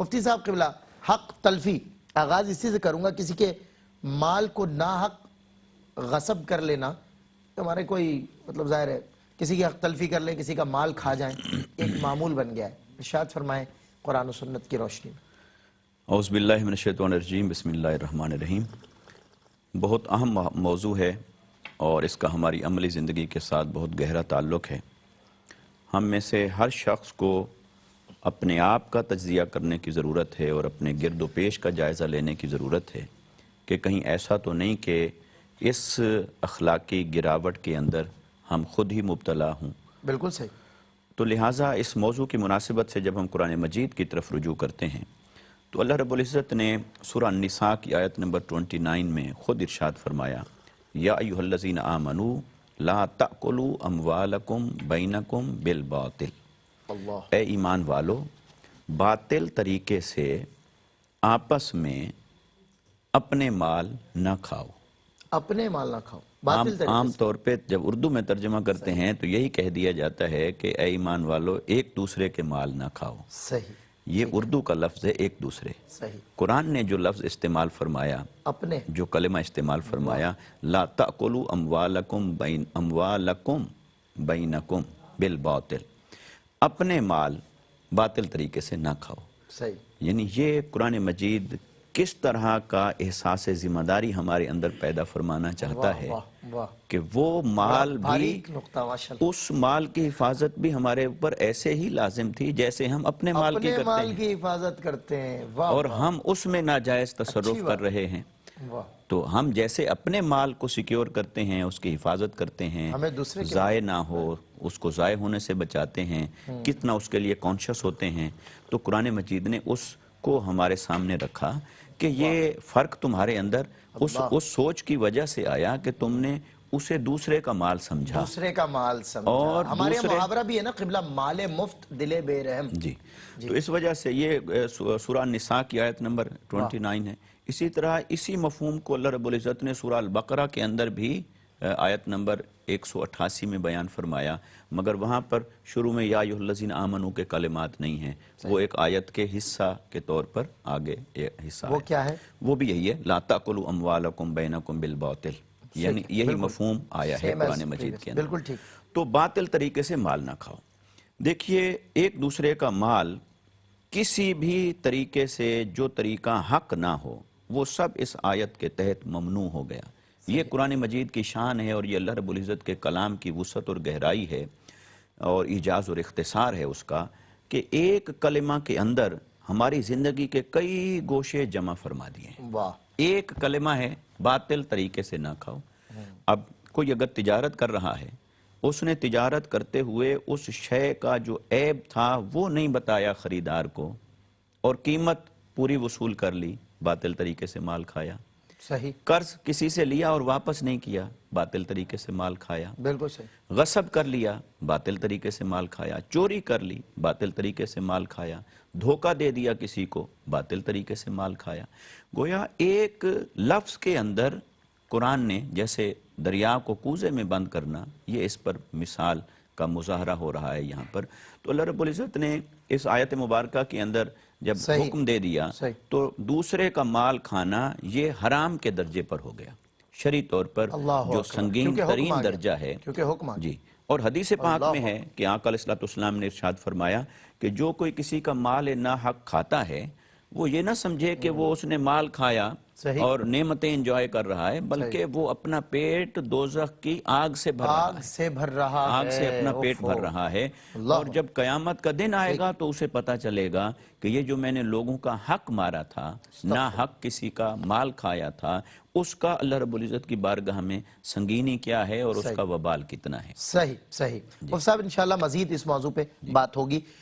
مفتی صاحب قبلہ، حق تلفی آغاز اسی سے کروں گا، کسی کے مال کو ناحق غصب کر لینا ہمارے کوئی مطلب ظاہر ہے کسی کی حق تلفی کر لیں، کسی کا مال کھا جائیں، ایک معمول بن گیا ہے. ارشاد فرمائیں قرآن و سنت کی روشنی میں. اعوذ باللہ من الشیطان الرجیم، بسم اللہ الرحمن الرحیم. بہت اہم موضوع ہے اور اس کا ہماری عملی زندگی کے ساتھ بہت گہرا تعلق ہے. ہم میں سے ہر شخص کو اپنے آپ کا تجزیہ کرنے کی ضرورت ہے اور اپنے گرد و پیش کا جائزہ لینے کی ضرورت ہے کہ کہیں ایسا تو نہیں کہ اس اخلاقی گراوٹ کے اندر ہم خود ہی مبتلا ہوں. بالکل صحیح. تو لہٰذا اس موضوع کی مناسبت سے جب ہم قرآن مجید کی طرف رجوع کرتے ہیں تو اللہ رب العزت نے سورہ النساء کی آیت نمبر 29 میں خود ارشاد فرمایا، یا ایھا الذین آمنوا لا تأکلوا اموالکم بینکم بالباطل. اللہ. اے ایمان والو، باطل طریقے سے آپس میں اپنے مال نہ کھاؤ. اپنے مال نہ کھاؤ باطل طریقے عام سے. طور پہ جب اردو میں ترجمہ کرتے ہیں تو یہی کہہ دیا جاتا ہے کہ اے ایمان والو ایک دوسرے کے مال نہ کھاؤ. صحیح. یہ اردو کا لفظ ہے ایک دوسرے. صحیح. قرآن نے جو لفظ استعمال فرمایا، اپنے، جو کلمہ استعمال فرمایا، لا تأکلوا اموالکم بینکم بالباطل، اپنے مال باطل طریقے سے نہ کھاؤ. صحیح. یعنی یہ قرآن مجید کس طرح کا احساس ذمہ داری ہمارے اندر پیدا فرمانا چاہتا ہے کہ وہ مال بھی، اس مال کی حفاظت بھی ہمارے اوپر ایسے ہی لازم تھی جیسے ہم اپنے مال کی کرتے ہیں، کی حفاظت کرتے ہیں. اور ہم اس میں ناجائز تصرف کر رہے ہیں. تو ہم جیسے اپنے مال کو سیکیور کرتے ہیں، اس کی حفاظت کرتے ہیں، ضائع نہ ہو، اس کو ضائع ہونے سے بچاتے ہیں، کتنا اس کے لیے کانشیس ہوتے ہیں. تو قرآن مجید نے اس کو ہمارے سامنے رکھا کہ یہ فرق تمہارے اندر اس سوچ کی وجہ سے آیا کہ تم نے اسے دوسرے کا مال سمجھا. دوسرے کا مال سمجھا. اور ہمارے محاورہ بھی ہے نا قبلہ، مال مفت دل بے رحم. جی. تو اس وجہ سے یہ سورہ النساء کی آیت نمبر 29 ہے. اسی طرح اسی مفہوم کو اللہ رب العزت نے سورہ البقرہ کے اندر بھی آیت نمبر 188 میں بیان فرمایا، مگر وہاں پر شروع میں یا ایھا الذین آمنوا کے کلمات نہیں ہیں، وہ ایک آیت کے حصہ کے طور پر آگے حصہ ہے. وہ کیا ہے؟ وہ بھی یہی ہے، لا تأکلوا اموالکم بینکم بالباطل. یعنی یہی مفہوم آیا ہے قرآن مجید کے اندر. بالکل ٹھیک. تو باطل طریقے سے مال نہ کھاؤ. دیکھیے، ایک دوسرے کا مال کسی بھی طریقے سے جو طریقہ حق نہ ہو وہ سب اس آیت کے تحت ممنوع ہو گیا. یہ قرآن مجید کی شان ہے اور یہ اللہ رب العزت کے کلام کی وسعت اور گہرائی ہے اور ایجاز اور اختصار ہے اس کا، کہ ایک کلمہ کے اندر ہماری زندگی کے کئی گوشے جمع فرما دیے ہیں. ایک کلمہ ہے، باطل طریقے سے نہ کھاؤ. اب کوئی اگر تجارت کر رہا ہے، اس نے تجارت کرتے ہوئے اس شے کا جو عیب تھا وہ نہیں بتایا خریدار کو اور قیمت پوری وصول کر لی، باطل طریقے سے مال کھایا. صحیح. قرض کسی سے لیا اور واپس نہیں کیا، باطل طریقے سے مال کھایا. بالکل صحیح. غصب کر لیا، باطل طریقے سے مال کھایا. چوری کر لی، باطل طریقے سے مال کھایا. دھوکہ دے دیا کسی کو، باطل طریقے سے مال کھایا. گویا ایک لفظ کے اندر قرآن نے جیسے دریا کو کوزے میں بند کرنا، یہ اس پر مثال کا مظاہرہ ہو رہا ہے یہاں پر. تو اللہ رب العزت نے اس آیت مبارکہ کے اندر جب حکم دے دیا تو دوسرے کا مال کھانا یہ حرام کے درجے پر ہو گیا شرعی طور پر، جو سنگین ترین درجہ ہے. جی. اور حدیث پاک میں ہے کہ آقا علیہ الصلوۃ والسلام نے ارشاد فرمایا کہ جو کوئی کسی کا مال ناحق کھاتا ہے وہ یہ نہ سمجھے کہ وہ اس نے مال کھایا اور نعمتیں انجوائے کر رہا ہے، بلکہ وہ اپنا پیٹ دوزخ کی آگ سے بھر رہا ہے، آگ سے اپنا پیٹ بھر رہا ہے. اور جب قیامت کا دن آئے گا تو اسے پتا چلے گا کہ یہ جو میں نے لوگوں کا حق مارا تھا، نا حق کسی کا مال کھایا تھا، اس کا اللہ رب العزت کی بارگاہ میں سنگینی کیا ہے اور اس کا وبال کتنا ہے. صحیح. صحیح. صاحب انشاءاللہ مزید اس موضوع پہ بات ہوگی.